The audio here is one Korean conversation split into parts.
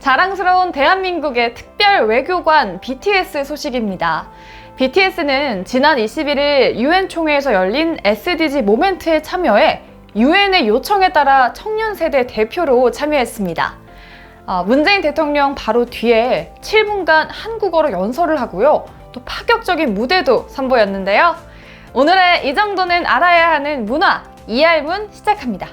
자랑스러운 대한민국의 특별 외교관 BTS 소식입니다. BTS는 지난 21일 UN 총회에서 열린 SDG 모멘트에 참여해 UN의 요청에 따라 청년 세대 대표로 참여했습니다. 문재인 대통령 바로 뒤에 7분간 한국어로 연설을 하고요. 또 파격적인 무대도 선보였는데요. 오늘의 이 정도는 알아야 하는 문화, 이알문 시작합니다.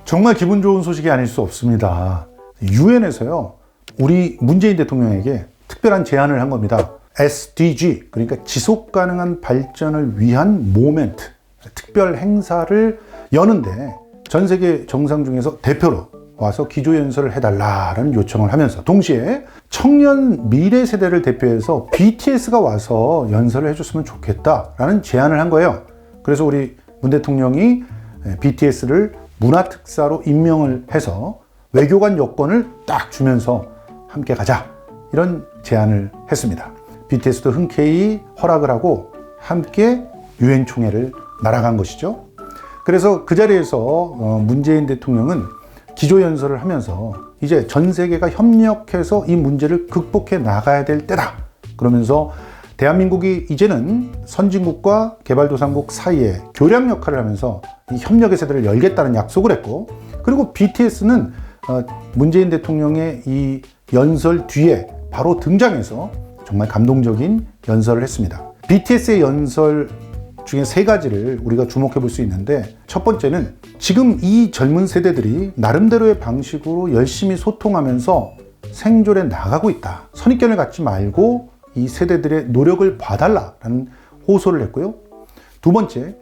정말 기분 좋은 소식이 아닐 수 없습니다. UN에서요, 우리 문재인 대통령에게 특별한 제안을 한 겁니다. SDG, 그러니까 지속 가능한 발전을 위한 모멘트, 특별 행사를 여는데 전 세계 정상 중에서 대표로 와서 기조연설을 해달라는 요청을 하면서 동시에 청년 미래 세대를 대표해서 BTS가 와서 연설을 해줬으면 좋겠다라는 제안을 한 거예요. 그래서 우리 문 대통령이 BTS를 문화특사로 임명을 해서 외교관 여권을 딱 주면서 함께 가자, 이런 제안을 했습니다. BTS도 흔쾌히 허락을 하고 함께 UN 총회를 날아간 것이죠. 그래서 그 자리에서 문재인 대통령은 기조연설을 하면서 이제 전 세계가 협력해서 이 문제를 극복해 나가야 될 때다, 그러면서 대한민국이 이제는 선진국과 개발도상국 사이에 교량 역할을 하면서 이 협력의 세대를 열겠다는 약속을 했고, 그리고 BTS는 문재인 대통령의 이 연설 뒤에 바로 등장해서 정말 감동적인 연설을 했습니다. BTS의 연설 중에 세 가지를 우리가 주목해 볼 수 있는데, 첫 번째는 지금 이 젊은 세대들이 나름대로의 방식으로 열심히 소통하면서 생존해 나가고 있다. 선입견을 갖지 말고 이 세대들의 노력을 봐달라라는 호소를 했고요. 두 번째,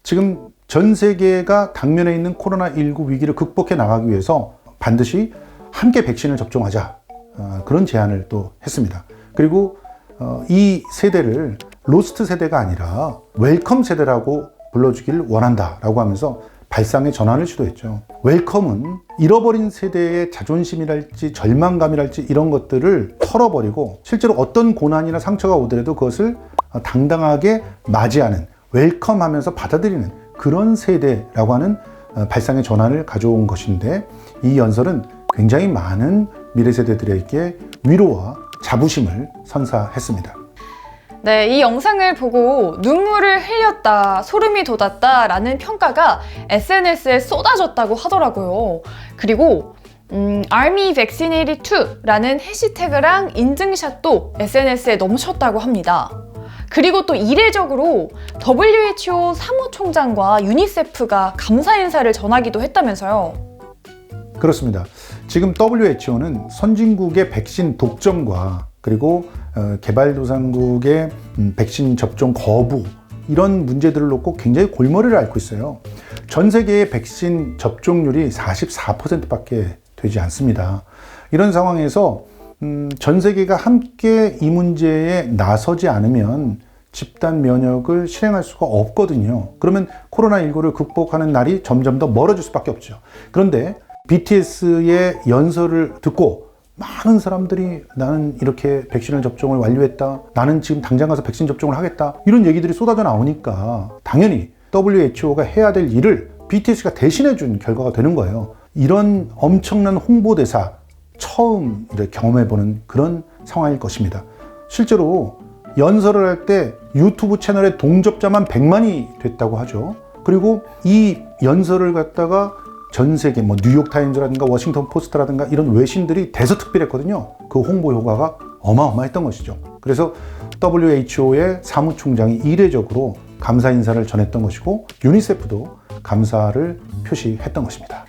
지금 전 세계가 당면에 있는 코로나19 위기를 극복해 나가기 위해서 반드시 함께 백신을 접종하자, 그런 제안을 또 했습니다. 그리고 이 세대를 로스트 세대가 아니라 웰컴 세대라고 불러주길 원한다라고 하면서 발상의 전환을 시도했죠. 웰컴은 잃어버린 세대의 자존심이랄지 절망감이랄지 이런 것들을 털어버리고 실제로 어떤 고난이나 상처가 오더라도 그것을 당당하게 맞이하는, 웰컴하면서 받아들이는 그런 세대라고 하는 발상의 전환을 가져온 것인데, 이 연설은 굉장히 많은 미래 세대들에게 위로와 자부심을 선사했습니다. 네, 이 영상을 보고 눈물을 흘렸다, 소름이 돋았다 라는 평가가 SNS에 쏟아졌다고 하더라고요. 그리고 Army Vaccinated 2라는 해시태그랑 인증샷도 SNS에 넘쳤다고 합니다. 그리고 또 이례적으로 WHO 사무총장과 유니세프가 감사 인사를 전하기도 했다면서요. 그렇습니다. 지금 WHO는 선진국의 백신 독점과 그리고 개발도상국의 백신 접종 거부, 이런 문제들을 놓고 굉장히 골머리를 앓고 있어요. 전 세계의 백신 접종률이 44%밖에 되지 않습니다. 이런 상황에서 전 세계가 함께 이 문제에 나서지 않으면 집단 면역을 실행할 수가 없거든요. 그러면 코로나19를 극복하는 날이 점점 더 멀어질 수밖에 없죠. 그런데 BTS의 연설을 듣고 많은 사람들이 나는 이렇게 백신을 접종을 완료했다, 나는 지금 당장 가서 백신 접종을 하겠다, 이런 얘기들이 쏟아져 나오니까 당연히 WHO가 해야 될 일을 BTS가 대신해 준 결과가 되는 거예요. 이런 엄청난 홍보대사 처음 경험해보는 그런 상황일 것입니다. 실제로 연설을 할 때 유튜브 채널의 동접자만 100만이 됐다고 하죠. 그리고 이 연설을 갖다가 전 세계 뉴욕타임즈라든가 워싱턴 포스트라든가 이런 외신들이 대서특필했거든요. 그 홍보 효과가 어마어마했던 것이죠. 그래서 WHO의 사무총장이 이례적으로 감사 인사를 전했던 것이고, 유니세프도 감사를 표시했던 것입니다.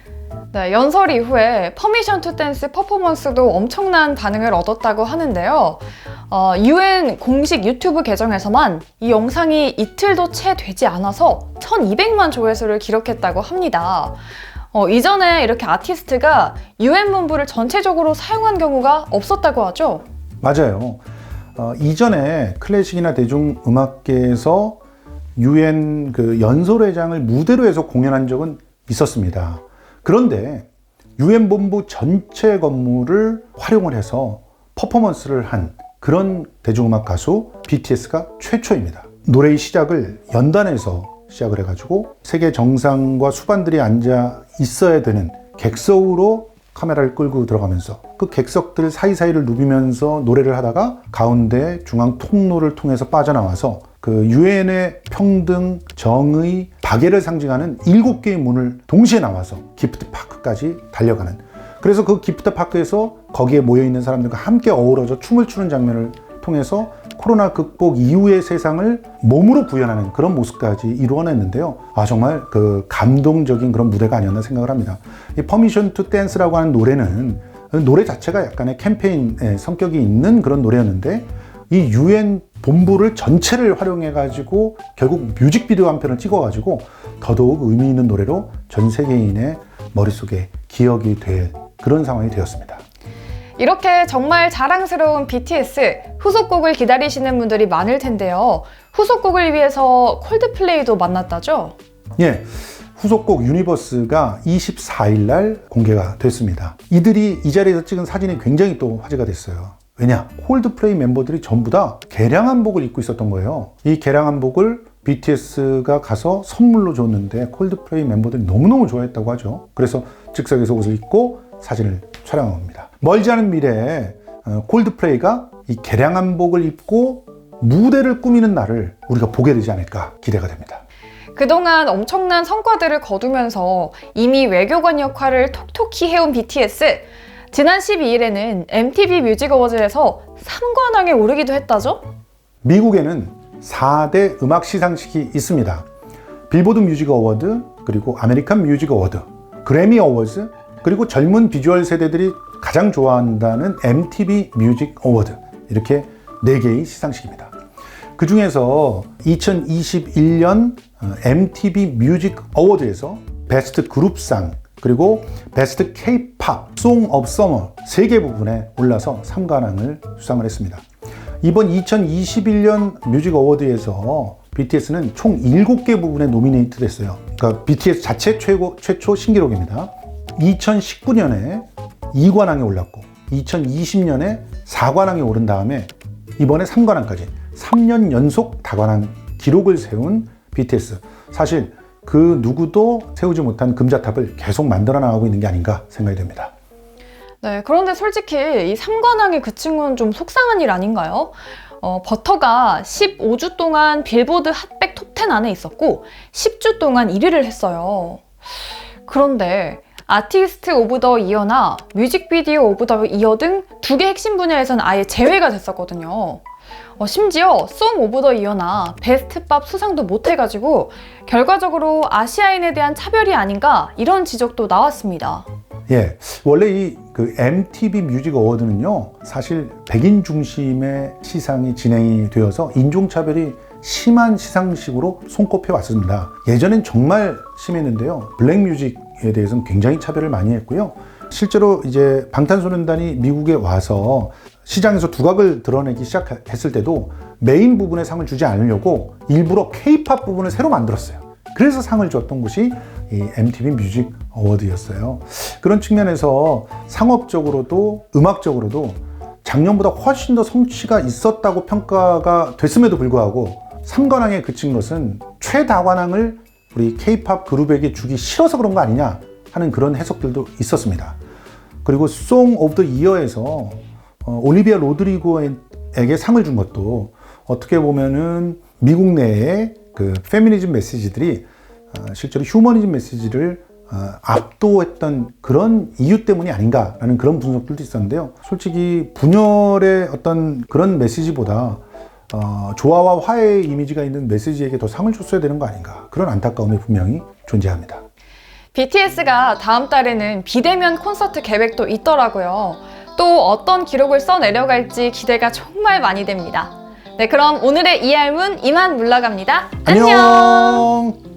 네, 연설 이후에 퍼미션 투 댄스 퍼포먼스도 엄청난 반응을 얻었다고 하는데요. UN 공식 유튜브 계정에서만 이 영상이 이틀도 채 되지 않아서 1200만 조회수를 기록했다고 합니다. 이전에 이렇게 아티스트가 UN 문부를 전체적으로 사용한 경우가 없었다고 하죠? 맞아요. 이전에 클래식이나 대중음악계에서 UN 연설회장을 무대로 해서 공연한 적은 있었습니다. 그런데 UN 본부 전체 건물을 활용을 해서 퍼포먼스를 한 그런 대중음악 가수 BTS가 최초입니다. 노래의 시작을 연단에서 시작을 해가지고 세계 정상과 수반들이 앉아 있어야 되는 객석으로 카메라를 끌고 들어가면서 그 객석들 사이사이를 누비면서 노래를 하다가 가운데 중앙 통로를 통해서 빠져나와서 그 유엔의 평등, 정의, 박애를 상징하는 7개의 문을 동시에 나와서 기프트 파크까지 달려가는, 그래서 그 기프트 파크에서 거기에 모여있는 사람들과 함께 어우러져 춤을 추는 장면을 통해서 코로나 극복 이후의 세상을 몸으로 구현하는 그런 모습까지 이루어냈는데요. 정말 그 감동적인 그런 무대가 아니었나 생각을 합니다. 이 Permission to Dance라고 하는 노래는 노래 자체가 약간의 캠페인의 성격이 있는 그런 노래였는데, 이 UN 본부를 전체를 활용해가지고 결국 뮤직비디오 한 편을 찍어가지고 더더욱 의미 있는 노래로 전 세계인의 머릿속에 기억이 될 그런 상황이 되었습니다. 이렇게 정말 자랑스러운 BTS 후속곡을 기다리시는 분들이 많을 텐데요. 후속곡을 위해서 콜드플레이도 만났다죠? 예, 후속곡 유니버스가 24일 날 공개가 됐습니다. 이들이 이 자리에서 찍은 사진이 굉장히 또 화제가 됐어요. 왜냐? 콜드플레이 멤버들이 전부 다 개량 한복을 입고 있었던 거예요. 이 개량 한복을 BTS가 가서 선물로 줬는데 콜드플레이 멤버들이 너무너무 좋아했다고 하죠. 그래서 즉석에서 옷을 입고 사진을 촬영한 겁니다. 멀지 않은 미래에 콜드플레이가 이 개량 한복을 입고 무대를 꾸미는 날을 우리가 보게 되지 않을까 기대가 됩니다. 그동안 엄청난 성과들을 거두면서 이미 외교관 역할을 톡톡히 해온 BTS. 지난 12일에는 MTV 뮤직 어워즈에서 3관왕에 오르기도 했다죠? 미국에는 4대 음악 시상식이 있습니다. 빌보드 뮤직 어워드, 그리고 아메리칸 뮤직 어워드, 그래미 어워즈, 그리고 젊은 비주얼 세대들이 가장 좋아한다는 MTV 뮤직 어워드, 이렇게 4개의 시상식입니다. 그 중에서 2021년 MTV 뮤직 어워드에서 베스트 그룹상, 그리고 베스트 K-팝 송 오브 서머 3개 부분에 올라서 3관왕을 수상을 했습니다. 이번 2021년 뮤직 어워드에서 BTS는 총 7개 부분에 노미네이트 됐어요. 그러니까 BTS 자체 최초 신기록입니다. 2019년에 2관왕에 올랐고 2020년에 4관왕에 오른 다음에 이번에 3관왕까지 3년 연속 다관왕 기록을 세운 BTS. 사실 그 누구도 세우지 못한 금자탑을 계속 만들어 나가고 있는 게 아닌가 생각이 됩니다. 네, 그런데 솔직히 이 3관왕에 그친 건 좀 속상한 일 아닌가요? 버터가 15주 동안 빌보드 핫백 톱10 안에 있었고 10주 동안 1위를 했어요. 그런데 아티스트 오브 더 이어나 뮤직비디오 오브 더 이어 등 2개 핵심 분야에서는 아예 제외가 됐었거든요. 심지어 송 오브 더 이어나 베스트 팝 수상도 못해가지고 결과적으로 아시아인에 대한 차별이 아닌가 이런 지적도 나왔습니다. 예, 원래 이 그 MTV 뮤직 어워드는요, 사실 백인 중심의 시상이 진행이 되어서 인종차별이 심한 시상식으로 손꼽혀 왔습니다. 예전엔 정말 심했는데요. 블랙뮤직에 대해서는 굉장히 차별을 많이 했고요. 실제로 이제 방탄소년단이 미국에 와서 시장에서 두각을 드러내기 시작했을 때도 메인 부분에 상을 주지 않으려고 일부러 K-팝 부분을 새로 만들었어요. 그래서 상을 줬던 곳이 이 MTV 뮤직 어워드였어요. 그런 측면에서 상업적으로도 음악적으로도 작년보다 훨씬 더 성취가 있었다고 평가가 됐음에도 불구하고 3관왕에 그친 것은 최다관왕을 우리 K-팝 그룹에게 주기 싫어서 그런 거 아니냐 하는 그런 해석들도 있었습니다. 그리고 송 오브 더 이어에서 올리비아 로드리고에게 상을 준 것도 어떻게 보면은 미국 내에 그 페미니즘 메시지들이 실제로 휴머니즘 메시지를 압도했던 그런 이유 때문이 아닌가라는 그런 분석들도 있었는데요. 솔직히 분열의 어떤 그런 메시지보다 조화와 화해의 이미지가 있는 메시지에게 더 상을 줬어야 되는 거 아닌가, 그런 안타까움이 분명히 존재합니다. BTS가 다음 달에는 비대면 콘서트 계획도 있더라고요. 또 어떤 기록을 써내려갈지 기대가 정말 많이 됩니다. 네, 그럼 오늘의 이알문 이만 물러갑니다. 안녕!